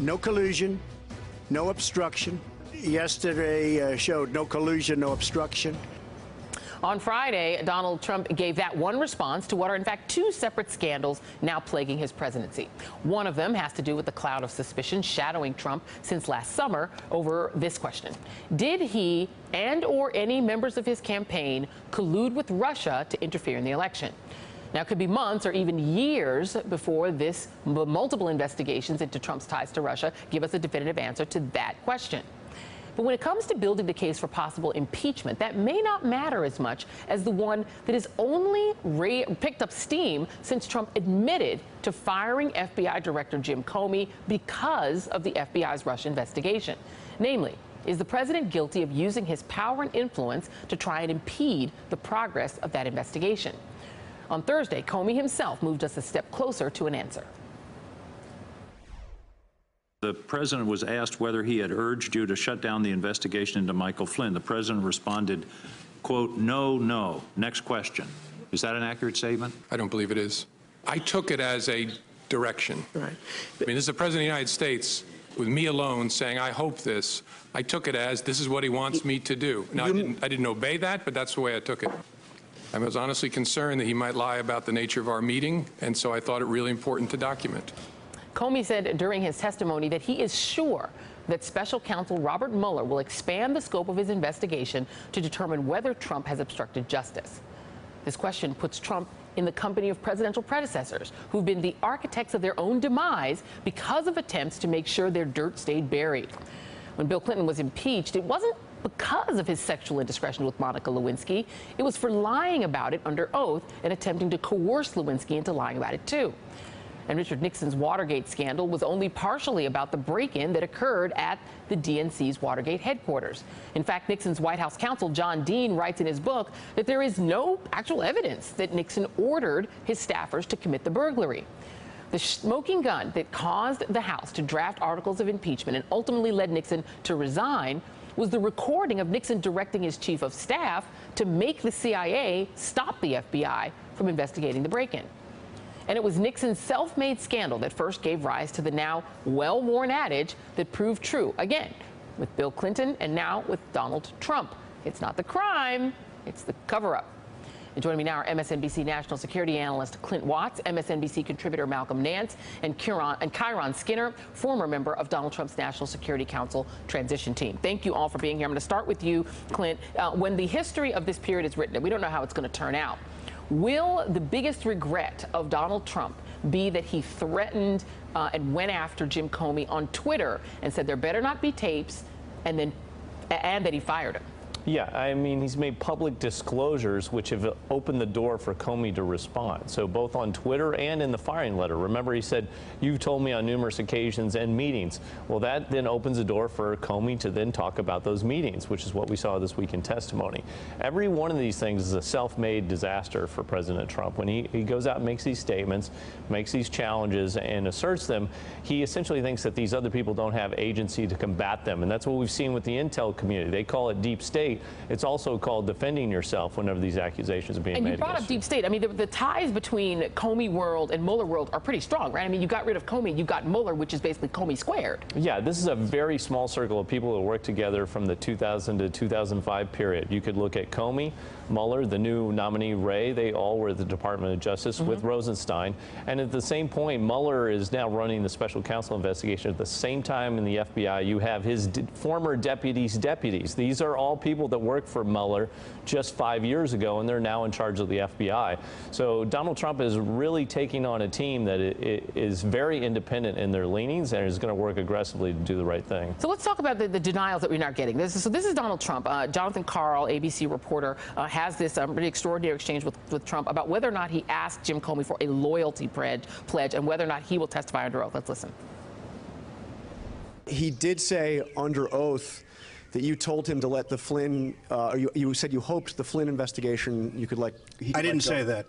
no collusion, no obstruction. Yesterday showed no collusion, no obstruction. On Friday, Donald Trump gave that one response to what are in fact two separate scandals now plaguing his presidency. One of them has to do with the cloud of suspicion shadowing Trump since last summer over this question. Did he and/or any members of his campaign collude with Russia to interfere in the election? Now, it could be months or even years before this multiple investigations into Trump's ties to Russia give us a definitive answer to that question. But when it comes to building the case for possible impeachment, that may not matter as much as the one that has only picked up steam since Trump admitted to firing FBI Director Jim Comey because of the FBI's Russia investigation. Namely, is the president guilty of using his power and influence to try and impede the progress of that investigation? On Thursday, Comey himself moved us a step closer to an answer. The president was asked whether he had urged you to shut down the investigation into Michael Flynn. The president responded, quote, no, no. Next question. Is that an accurate statement? I don't believe it is. I took it as a direction. Right. I mean, this is the president of the United States with me alone saying, I hope this. I took it as this is what he wants me to do. Now, I didn't obey that, but that's the way I took it. I was honestly concerned that he might lie about the nature of our meeting, and so I thought it really important to document. Comey said during his testimony that he is sure that special counsel Robert Mueller will expand the scope of his investigation to determine whether Trump has obstructed justice. This question puts Trump in the company of presidential predecessors who've been the architects of their own demise because of attempts to make sure their dirt stayed buried. When Bill Clinton was impeached, it wasn't because of his sexual indiscretion with Monica Lewinsky. It was for lying about it under oath and attempting to coerce Lewinsky into lying about it, too. And Richard Nixon's Watergate scandal was only partially about the break-in that occurred at the DNC's Watergate headquarters. In fact, Nixon's White House counsel, John Dean, writes in his book that there is no actual evidence that Nixon ordered his staffers to commit the burglary. The smoking gun that caused the House to draft articles of impeachment and ultimately led Nixon to resign was the recording of Nixon directing his chief of staff to make the CIA stop the FBI from investigating the break-in. And it was Nixon's self-made scandal that first gave rise to the now well-worn adage that proved true, again, with Bill Clinton and now with Donald Trump. It's not the crime, it's the cover-up. And joining me now are MSNBC national security analyst Clint Watts, MSNBC contributor Malcolm Nance, and Kyron Skinner, former member of Donald Trump's National Security Council transition team. Thank you all for being here. I'm going to start with you, Clint. When the history of this period is written, and we don't know how it's going to turn out, will the biggest regret of Donald Trump be that he threatened and went after Jim Comey on Twitter and said there better not be tapes, and that he fired him? Yeah, I mean, he's made public disclosures which have opened the door for Comey to respond. So both on Twitter and in the firing letter. Remember, he said, you've told me on numerous occasions and meetings. Well, that then opens the door for Comey to then talk about those meetings, which is what we saw this week in testimony. Every one of these things is a self-made disaster for President Trump. When he goes out and makes these statements, makes these challenges and asserts them, he essentially thinks that these other people don't have agency to combat them. And that's what we've seen with the intel community. They call it deep state. It's also called defending yourself whenever these accusations are being made. And you brought up deep state. I mean, the ties between Comey world and Mueller world are pretty strong, right? I mean, you got rid of Comey, you got Mueller, which is basically Comey squared. Yeah, this is a very small circle of people who work together from the 2000 to 2005 period. You could look at Comey, Mueller, the new nominee Wray. They all were at the Department of Justice with Rosenstein. And at the same point, Mueller is now running the special counsel investigation. At the same time in the FBI, you have his former deputies. These are all people that worked for Mueller just 5 years ago, and they're now in charge of the FBI. So Donald Trump is really taking on a team that is very independent in their leanings and is going to work aggressively to do the right thing. So let's talk about the denials that we're not getting. This is Donald Trump. Jonathan Karl, ABC reporter, has this pretty extraordinary exchange with Trump about whether or not he asked Jim Comey for a loyalty pledge and whether or not he will testify under oath. Let's listen. He did say under oath that you told him to let the Flynn, you said you hoped the Flynn investigation you could let. I didn't say that.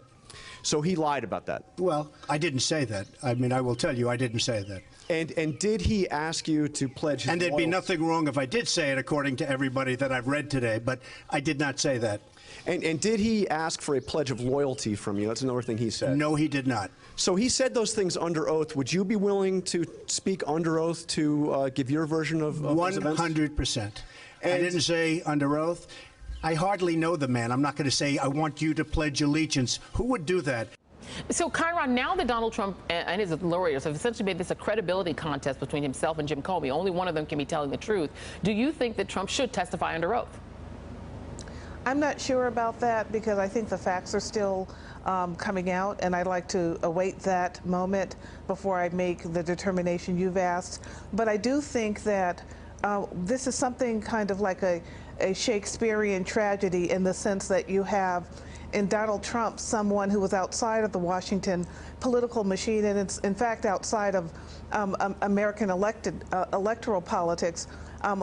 So he lied about that. Well, I didn't say that. I mean, I will tell you, I didn't say that. And did he ask you to pledge his And there'd be loyalty? nothing wrong if I did say it, according to everybody that I've read today, but I did not say that. And did he ask for a pledge of loyalty from you? That's another thing he said. No, he did not. So he said those things under oath. Would you be willing to speak under oath to give your version of those events? 100%. I didn't say under oath. I hardly know the man. I'm not going to say, I want you to pledge allegiance. Who would do that? So, Chiron, now that Donald Trump and his lawyers have essentially made this a credibility contest between himself and Jim Comey, only one of them can be telling the truth, do you think that Trump should testify under oath? I'm not sure about that because I think the facts are still coming out, and I'd like to await that moment before I make the determination you've asked. But I do think that this is something kind of like a Shakespearean tragedy in the sense that you have in Donald Trump someone who was outside of the Washington political machine, and it's in fact outside of American electoral politics,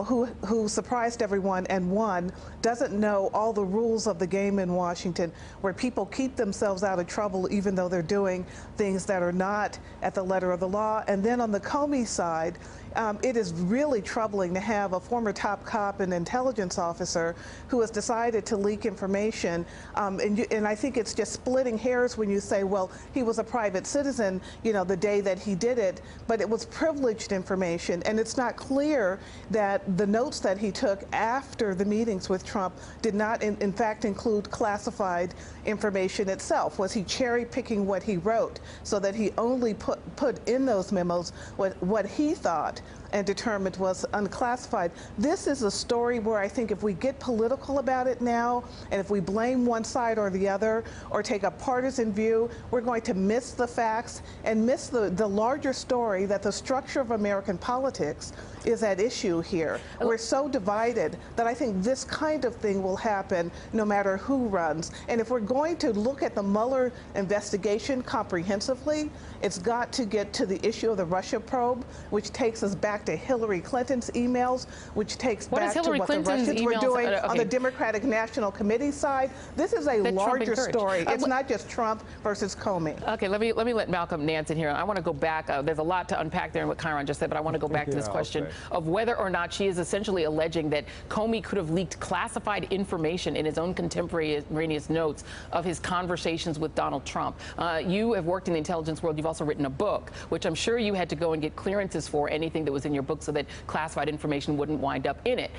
who surprised everyone and won, doesn't know all the rules of the game in Washington, where people keep themselves out of trouble even though they're doing things that are not at the letter of the law. And then on the Comey side, it is really troubling to have a former top cop and intelligence officer who has decided to leak information. And I think it's just splitting hairs when you say, well, he was a private citizen, you know, the day that he did it, but it was privileged information. And it's not clear that the notes that he took after the meetings with Trump did not, in fact, include classified information itself. Was he cherry picking what he wrote so that he only put in those memos what he thought and determined was unclassified? This is a story where I think if we get political about it now, and if we blame one side or the other, or take a partisan view, we're going to miss the facts and miss the larger story that the structure of American politics is at issue here. We're so divided that I think this kind of thing will happen no matter who runs. And if we're going to look at the Mueller investigation comprehensively, it's got to get to the issue of the Russia probe, which takes us back to Hillary Clinton's emails, which takes back to what the Russians were doing on the Democratic National Committee side. This is a larger story. It's not just Trump versus Comey. Okay, let me let Malcolm Nance in here. I want to go back. There's a lot to unpack there in what Chiron just said, but I want to go back to this question of whether or not she is essentially alleging that Comey could have leaked classified information in his own contemporaneous notes of his conversations with Donald Trump. You have worked in the intelligence world. You've also written a book, which I'm sure you had to go and get clearances for anything that was in your book so that classified information wouldn't wind up in it.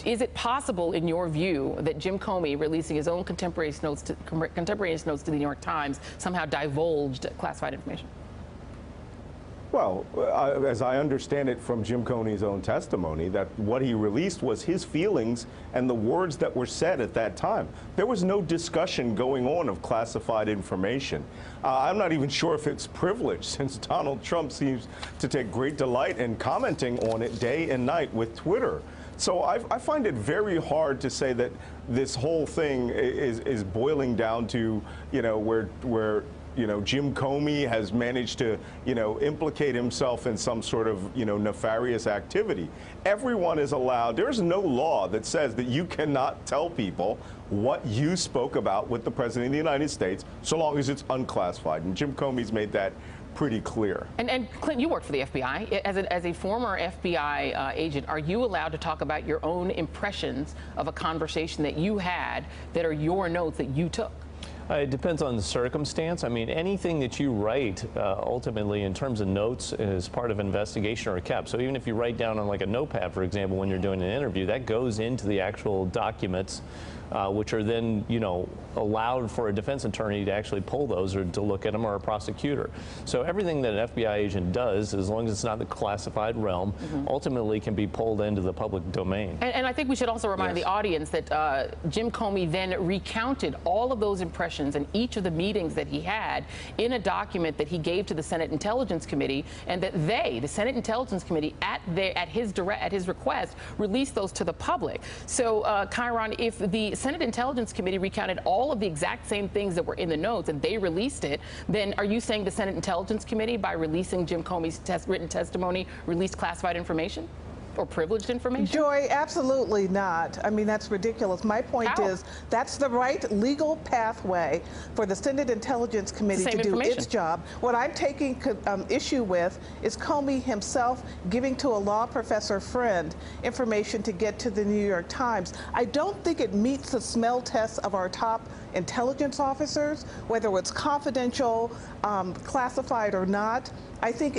Is it possible, in your view, that Jim Comey releasing his own contemporaneous notes to the New York Times somehow divulged classified information? Well, as I understand it from Jim Comey's own testimony, that what he released was his feelings and the words that were said at that time. There was no discussion going on of classified information. I'm not even sure if it's privileged, since Donald Trump seems to take great delight in commenting on it day and night with Twitter. So I find it very hard to say that this whole thing is boiling down to, you know, where Jim Comey has managed to, implicate himself in some sort of, nefarious activity. Everyone is allowed. There is no law that says that you cannot tell people what you spoke about with the President of the United States, so long as it's unclassified. And Jim Comey's made that pretty clear. And Clint, you worked for the FBI. As a former FBI agent, are you allowed to talk about your own impressions of a conversation that you had that are your notes that you took? It depends on the circumstance. I mean, anything that you write ultimately in terms of notes as part of investigation are kept. So even if you write down on like a notepad, for example, when you're doing an interview, that goes into the actual documents, which are then, allowed for a defense attorney to actually pull those or to look at them, or a prosecutor. So everything that an FBI agent does, as long as it's not the classified realm, ultimately can be pulled into the public domain. And I think we should also remind the audience that Jim Comey then recounted all of those impressions and each of the meetings that he had in a document that he gave to the Senate Intelligence Committee, and that the Senate Intelligence Committee, at his request, released those to the public. So, Chiron, if the Senate Intelligence Committee recounted all of the exact same things that were in the notes and they released it, then are you saying the Senate Intelligence Committee, by releasing Jim Comey's written testimony, released classified information? or privileged information? Joy, absolutely not. I mean, that's ridiculous. My point is that's the right legal pathway for the Senate Intelligence Committee to do its job. What I'm taking issue with is Comey himself giving to a law professor friend information to get to the New York Times. I don't think it meets the smell test of our top intelligence officers, whether it's confidential, classified or not. I think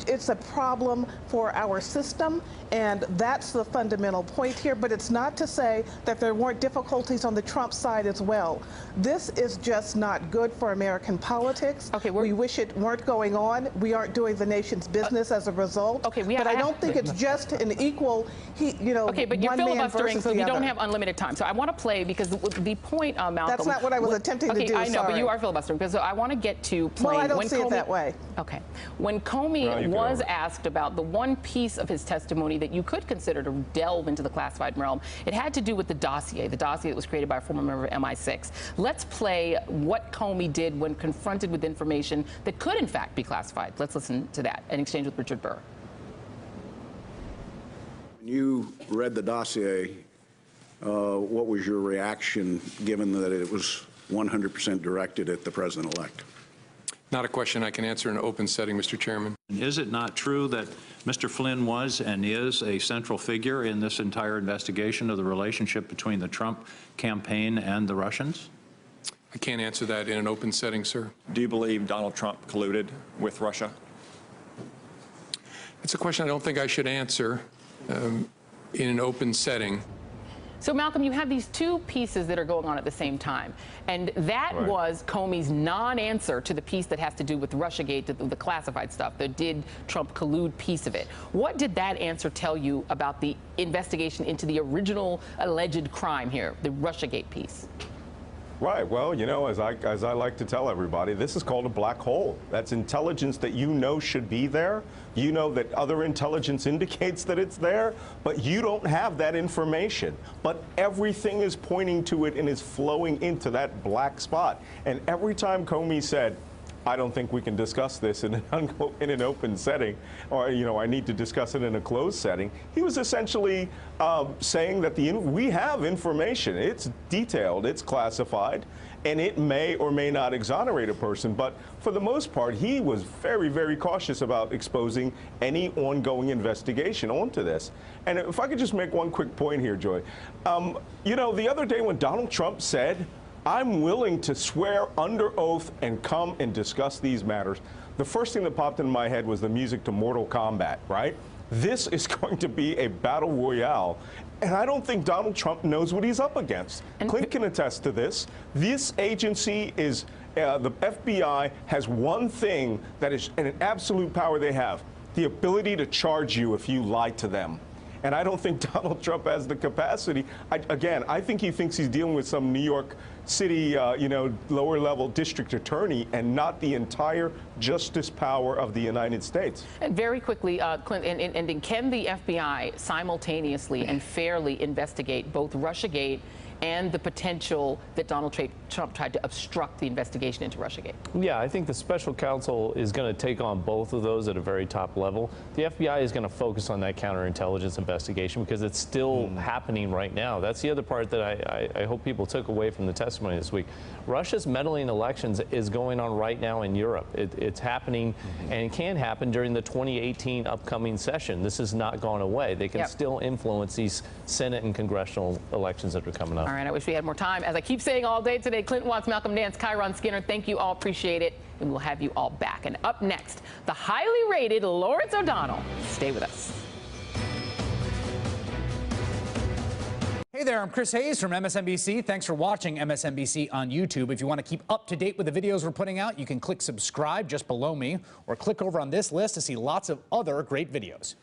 it's a problem for our system, and that's the fundamental point here. But it's not to say that there weren't difficulties on the Trump side as well. This is just not good for American politics. Okay, we wish it weren't going on. We aren't doing the nation's business as a result. Okay, but I don't think it's just an equal, okay, but you're filibustering, so we don't have unlimited time. So I want to play, because the point, Malcolm. That's not what I was attempting to do. I know, but you are filibustering, because I want to get to playing. Well, I don't see it that way. Okay. When Comey was asked about the one piece of his testimony that you could consider to delve into the classified realm, it had to do with the dossier that was created by a former member of MI6. Let's play what Comey did when confronted with information that could, in fact, be classified. Let's listen to that in exchange with Richard Burr. When you read the dossier, what was your reaction, given that it was 100% directed at the president-elect? Not a question I can answer in an open setting, Mr. Chairman. Is it not true that Mr. Flynn was and is a central figure in this entire investigation of the relationship between the Trump campaign and the Russians? I can't answer that in an open setting, sir. Do you believe Donald Trump colluded with Russia? That's a question I don't think I should answer in an open setting. So, Malcolm, you have these two pieces that are going on at the same time. And that was Comey's non-answer to the piece that has to do with Russiagate, the classified stuff, the did Trump collude piece of it. What did that answer tell you about the investigation into the original alleged crime here, the Russiagate piece? Right. Well, you know, as I like to tell everybody, this is called a black hole. That's intelligence that you know should be there. You know that other intelligence indicates that it's there, but you don't have that information. But everything is pointing to it and is flowing into that black spot. And every time Comey said, I don't think we can discuss this in an open setting, or, you know, I need to discuss it in a closed setting, he was essentially saying that we have information. It's detailed, it's classified, and it may or may not exonerate a person. But for the most part, he was very, very cautious about exposing any ongoing investigation onto this. And if I could just make one quick point here, Joy. You know, the other day when Donald Trump said, I'm willing to swear under oath and come and discuss these matters, the first thing that popped into my head was the music to Mortal Kombat, right? This is going to be a battle royale, and I don't think Donald Trump knows what he's up against. Clint can attest to this. This agency is, the FBI has one thing that is an absolute power they have, the ability to charge you if you lie to them. And I don't think Donald Trump has the capacity. Again, I think he thinks he's dealing with some New York City, you know, lower-level district attorney and not the entire justice power of the United States. And very quickly, Clint, and can the FBI simultaneously and fairly investigate both Russiagate and the potential that Donald Trump tried to obstruct the investigation into Russiagate? Yeah, I think the special counsel is going to take on both of those at a very top level. The FBI is going to focus on that counterintelligence investigation because it's still happening right now. That's the other part that I hope people took away from the testimony this week. Russia's meddling in elections is going on right now in Europe. It's happening and it can happen during the 2018 upcoming session. This has not gone away. They can still influence these Senate and congressional elections that are coming up. All right, I wish we had more time. As I keep saying all day today, Clinton Watts, Malcolm Nance, Kyron Skinner, thank you all, appreciate it, and we'll have you all back. And up next, the highly rated Lawrence O'Donnell. Stay with us. Hey there, I'm Chris Hayes from MSNBC. Thanks for watching MSNBC on YouTube. If you want to keep up to date with the videos we're putting out, you can click subscribe just below me or click over on this list to see lots of other great videos.